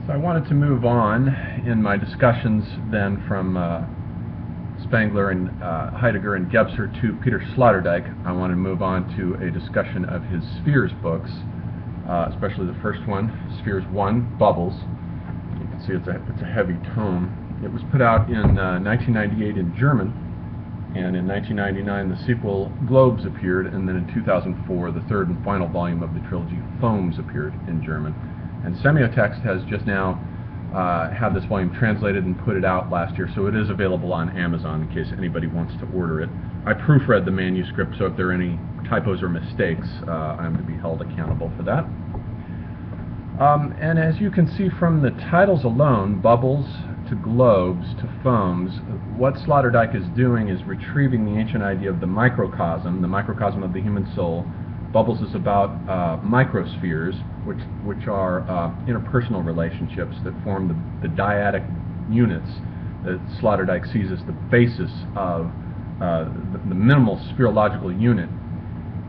So I wanted to move on in my discussions then from Spengler and Heidegger and Gebser to Peter Sloterdijk. I want to move on to a discussion of his Spheres books, especially the first one, Spheres 1, Bubbles. You can see it's a heavy tome. It was put out in 1998 in German, and in 1999 the sequel Globes appeared, and then in 2004 the third and final volume of the trilogy Foams appeared in German. And Semiotext has just now had this volume translated and put it out last year, so it is available on Amazon in case anybody wants to order it. I proofread the manuscript, so if there are any typos or mistakes, I'm to be held accountable for that. And as you can see from the titles alone, Bubbles to Globes to Foams, what Sloterdijk is doing is retrieving the ancient idea of the microcosm of the human soul. Bubbles is about microspheres, which are interpersonal relationships that form the dyadic units that Sloterdijk sees as the basis of the minimal spherological unit.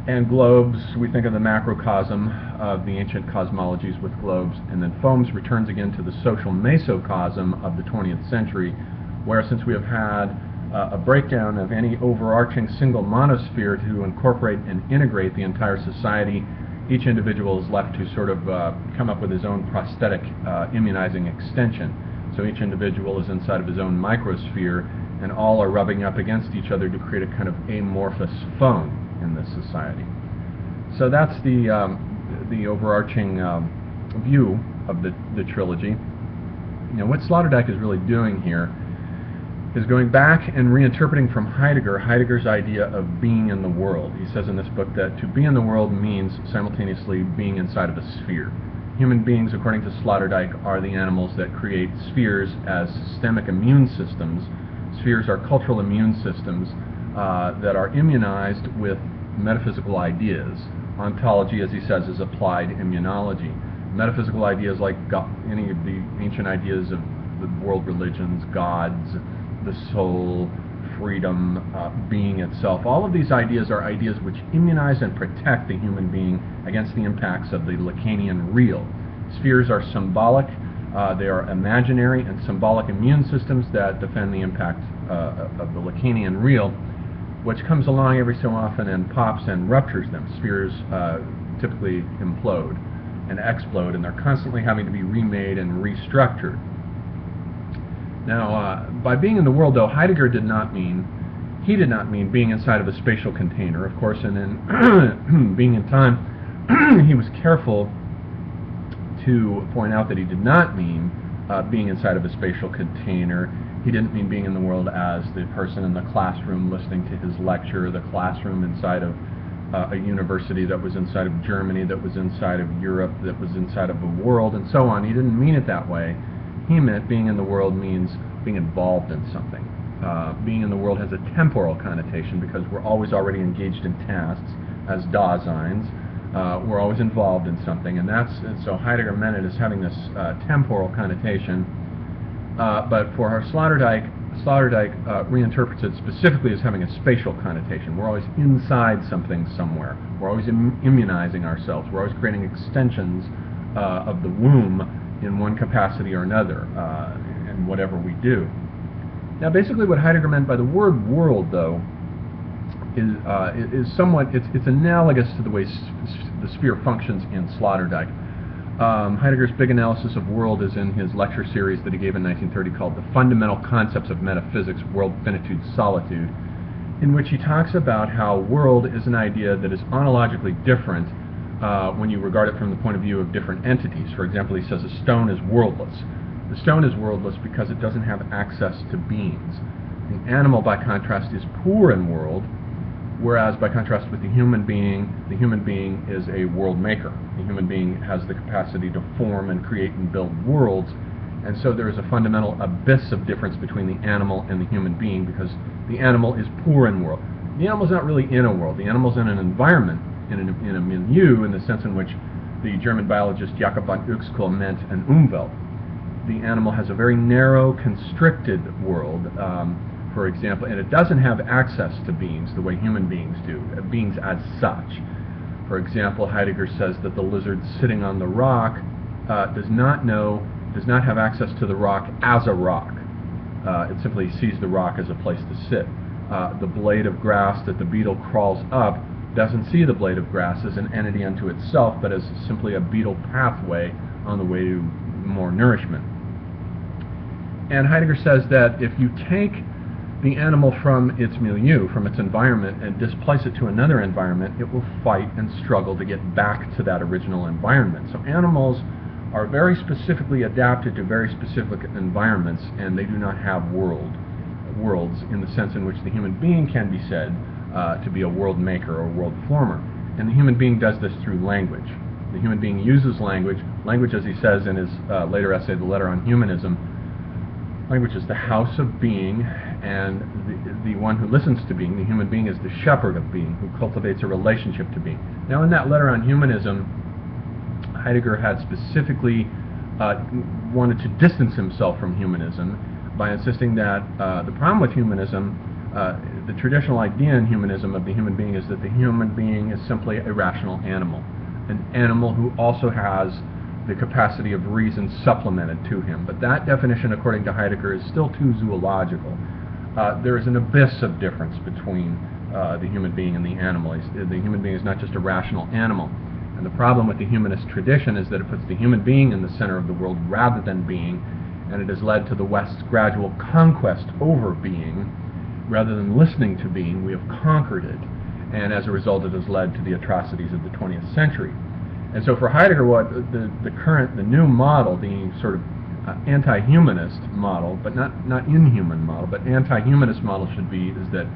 And globes, we think of the macrocosm of the ancient cosmologies with globes, and then Foams returns again to the social mesocosm of the 20th century, where since we have had a breakdown of any overarching single monosphere to incorporate and integrate the entire society, each individual is left to sort of come up with his own prosthetic immunizing extension. So each individual is inside of his own microsphere, and all are rubbing up against each other to create a kind of amorphous foam in this society. So that's the overarching view of the trilogy. Now, what Sloterdijk is really doing here is going back and reinterpreting from Heidegger's idea of being in the world. He says in this book that to be in the world means simultaneously being inside of a sphere. Human beings, according to Sloterdijk, are the animals that create spheres as systemic immune systems. Spheres are cultural immune systems that are immunized with metaphysical ideas. Ontology, as he says, is applied immunology. Metaphysical ideas like any of the ancient ideas of the world religions, gods, the soul, freedom, being itself. All of these ideas are ideas which immunize and protect the human being against the impacts of the Lacanian real. Spheres are symbolic, they are imaginary and symbolic immune systems that defend the impact of the Lacanian real, which comes along every so often and pops and ruptures them. Spheres typically implode and explode, and they're constantly having to be remade and restructured. Now, by being in the world, though, Heidegger did not mean being inside of a spatial container, of course, and in being in time, he was careful to point out that he did not mean being inside of a spatial container. He didn't mean being in the world as the person in the classroom listening to his lecture, the classroom inside of a university that was inside of Germany, that was inside of Europe, that was inside of the world, and so on. He didn't mean it that way. He meant being in the world means being involved in something. Being in the world has a temporal connotation because we're always already engaged in tasks as Daseins. We're always involved in something, and so Heidegger meant it as having this temporal connotation. But for Sloterdijk reinterprets it specifically as having a spatial connotation. We're always inside something somewhere. We're always immunizing ourselves. We're always creating extensions of the womb in one capacity or another in whatever we do. Now, basically what Heidegger meant by the word world, though, is somewhat, it's analogous to the way the sphere functions in Sloterdijk. Heidegger's big analysis of world is in his lecture series that he gave in 1930 called The Fundamental Concepts of Metaphysics, World, Finitude, Solitude, in which he talks about how world is an idea that is ontologically different when you regard it from the point of view of different entities. For example, he says a stone is worldless. The stone is worldless because it doesn't have access to beings. The animal, by contrast, is poor in world, whereas by contrast with the human being is a world maker. The human being has the capacity to form and create and build worlds, and so there is a fundamental abyss of difference between the animal and the human being because the animal is poor in world. The animal's not really in a world. The animal's in an environment, in a milieu, in the sense in which the German biologist Jakob von Uexküll meant an Umwelt. The animal has a very narrow, constricted world, for example, and it doesn't have access to beings the way human beings do, beings as such. For example, Heidegger says that the lizard sitting on the rock does not know does not have access to the rock as a rock. It simply sees the rock as a place to sit. The blade of grass that the beetle crawls up doesn't see the blade of grass as an entity unto itself, but as simply a beetle pathway on the way to more nourishment. And Heidegger says that if you take the animal from its milieu, from its environment, and displace it to another environment, it will fight and struggle to get back to that original environment. So animals are very specifically adapted to very specific environments, and they do not have worlds in the sense in which the human being can be said to be a world maker or world former. And the human being does this through language. The human being uses language. Language, as he says in his later essay, The Letter on Humanism, language is the house of being, and the one who listens to being, the human being, is the shepherd of being, who cultivates a relationship to being. Now, in that Letter on Humanism, Heidegger had specifically wanted to distance himself from humanism by insisting that the problem with humanism, the traditional idea in humanism of the human being, is that the human being is simply a rational animal, an animal who also has the capacity of reason supplemented to him. But that definition, according to Heidegger, is still too zoological. There is an abyss of difference between the human being and the animal. The human being is not just a rational animal. And the problem with the humanist tradition is that it puts the human being in the center of the world rather than being, and it has led to the West's gradual conquest over being. Rather than listening to being, we have conquered it, and as a result it has led to the atrocities of the 20th century. And so for Heidegger, what the new model, the sort of anti-humanist model, but not inhuman model, but anti-humanist model should be, is that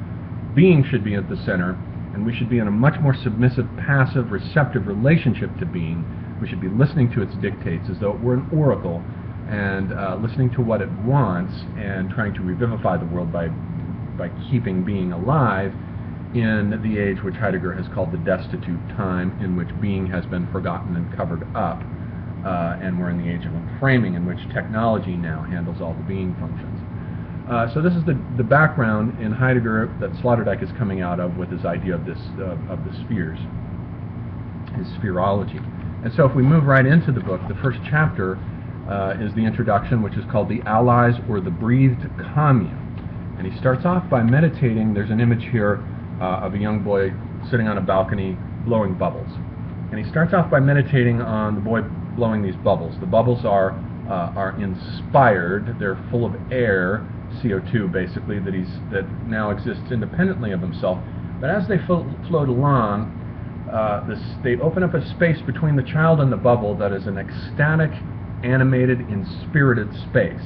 being should be at the center, and we should be in a much more submissive, passive, receptive relationship to being. We should be listening to its dictates as though it were an oracle, and listening to what it wants, and trying to revivify the world by keeping being alive in the age which Heidegger has called the destitute time, in which being has been forgotten and covered up, and we're in the age of framing, in which technology now handles all the being functions. So this is the background in Heidegger that Sloterdijk is coming out of with his idea of this of the spheres, his spherology. And so if we move right into the book, the first chapter is the introduction, which is called The Allies, or the Breathed Commune. And he starts off by meditating. There's an image here of a young boy sitting on a balcony blowing bubbles. And he starts off by meditating on the boy blowing these bubbles. The bubbles are inspired. They're full of air, CO2 basically, that now exists independently of himself. But as they float along, they open up a space between the child and the bubble that is an ecstatic, animated, inspirited space,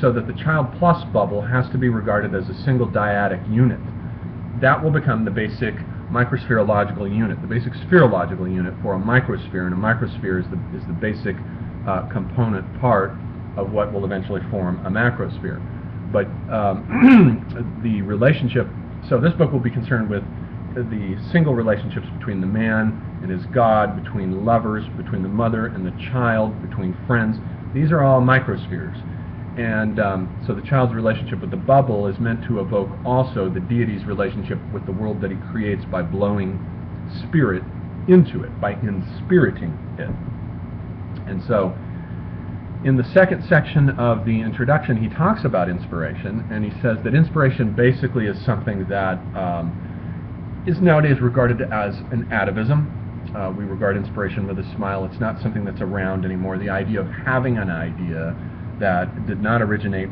so that the child plus bubble has to be regarded as a single dyadic unit. That will become the basic microspherological unit, the basic spherological unit for a microsphere, and a microsphere is the basic component part of what will eventually form a macrosphere. But the relationship, so this book will be concerned with the single relationships between the man and his God, between lovers, between the mother and the child, between friends. These are all microspheres. And so the child's relationship with the bubble is meant to evoke also the deity's relationship with the world that he creates by blowing spirit into it, by inspiriting it. And so in the second section of the introduction, he talks about inspiration, and he says that inspiration basically is something that is nowadays regarded as an atavism. We regard inspiration with a smile. It's not something that's around anymore. The idea of having an idea that did not originate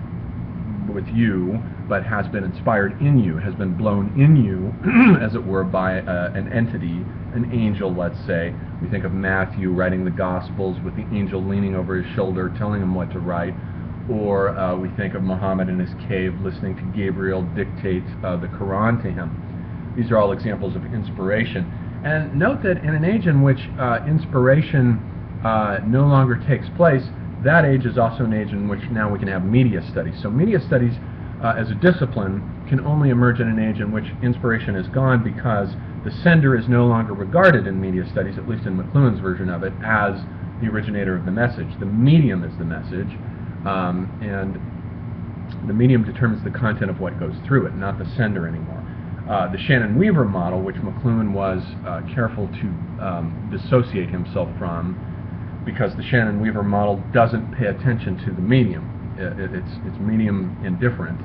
with you, but has been inspired in you, has been blown in you, as it were, by an entity, an angel, let's say. We think of Matthew writing the Gospels with the angel leaning over his shoulder, telling him what to write. Or we think of Muhammad in his cave listening to Gabriel dictate the Quran to him. These are all examples of inspiration. And note that in an age in which inspiration no longer takes place, that age is also an age in which now we can have media studies. So media studies as a discipline can only emerge in an age in which inspiration is gone, because the sender is no longer regarded in media studies, at least in McLuhan's version of it, as the originator of the message. The medium is the message, and the medium determines the content of what goes through it, not the sender anymore. The Shannon-Weaver model, which McLuhan was careful to dissociate himself from, because the Shannon-Weaver model doesn't pay attention to the medium. It's medium indifferent.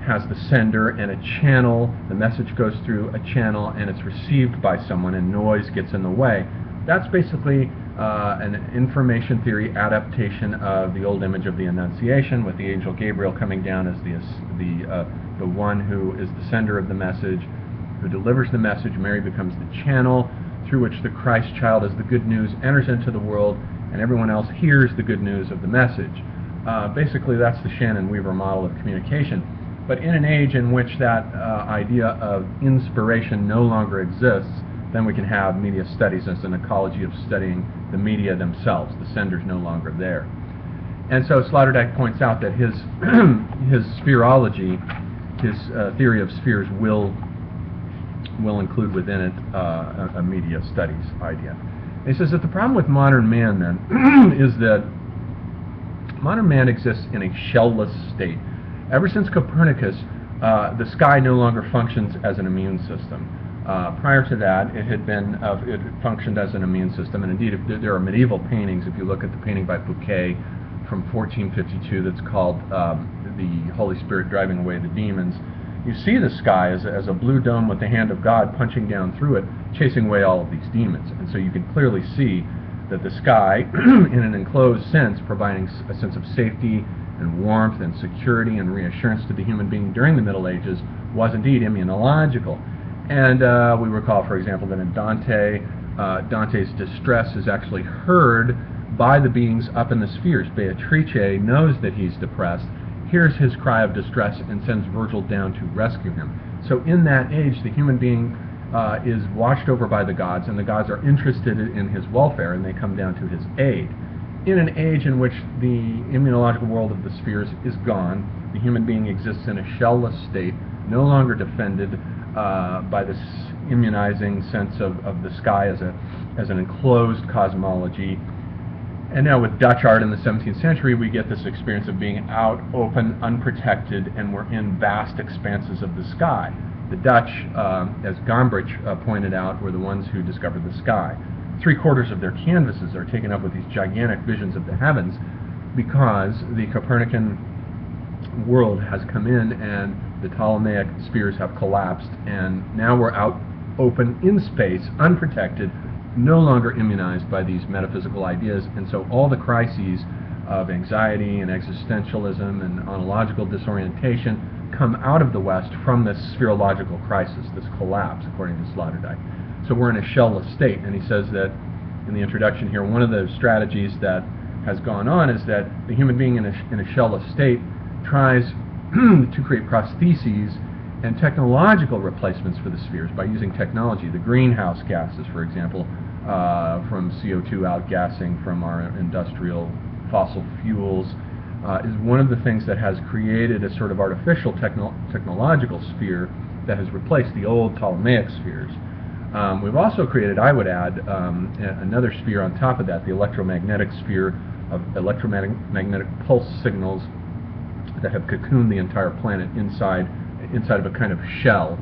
Has the sender and a channel. The message goes through a channel and it's received by someone, and noise gets in the way. That's basically an information theory adaptation of the old image of the Annunciation, with the angel Gabriel coming down as the one who is the sender of the message, who delivers the message. Mary becomes the channel through which the Christ child, as the good news, enters into the world, and everyone else hears the good news of the message. Basically, that's the Shannon-Weaver model of communication. But in an age in which that idea of inspiration no longer exists, then we can have media studies as an ecology of studying the media themselves. The sender's no longer there. And so Sloterdijk points out that his spherology, his theory of spheres, will include within it a media studies idea. And he says that the problem with modern man, then, is that modern man exists in a shell-less state. Ever since Copernicus, the sky no longer functions as an immune system. Prior to that, it functioned as an immune system, and indeed, there are medieval paintings. If you look at the painting by Fouquet from 1452 that's called The Holy Spirit Driving Away the Demons, you see the sky as a blue dome with the hand of God punching down through it, chasing away all of these demons. And so you can clearly see that the sky, in an enclosed sense, providing a sense of safety and warmth and security and reassurance to the human being during the Middle Ages, was indeed immunological. And we recall, for example, that in Dante's distress is actually heard by the beings up in the spheres. Beatrice knows that he's depressed, hears his cry of distress, and sends Virgil down to rescue him. So in that age, the human being is watched over by the gods, and the gods are interested in his welfare, and they come down to his aid. In an age in which the immunological world of the spheres is gone, the human being exists in a shell-less state, no longer defended by this immunizing sense of the sky as an enclosed cosmology. And now with Dutch art in the 17th century, we get this experience of being out, open, unprotected, and we're in vast expanses of the sky. The Dutch, as Gombrich pointed out, were the ones who discovered the sky. 3/4 of their canvases are taken up with these gigantic visions of the heavens, because the Copernican world has come in and the Ptolemaic spheres have collapsed, and now we're out, open, in space, unprotected, no longer immunized by these metaphysical ideas. And so all the crises of anxiety and existentialism and ontological disorientation come out of the West from this spherological crisis, this collapse, according to Sloterdijk. So we're in a shell-less state, and he says that in the introduction here, one of the strategies that has gone on is that the human being in a shell-less state tries to create prostheses and technological replacements for the spheres by using technology. The greenhouse gases, for example, from CO2 outgassing from our industrial fossil fuels, is one of the things that has created a sort of artificial technological sphere that has replaced the old Ptolemaic spheres. We've also created, I would add, another sphere on top of that, the electromagnetic sphere of electromagnetic pulse signals that have cocooned the entire planet inside of a kind of shell.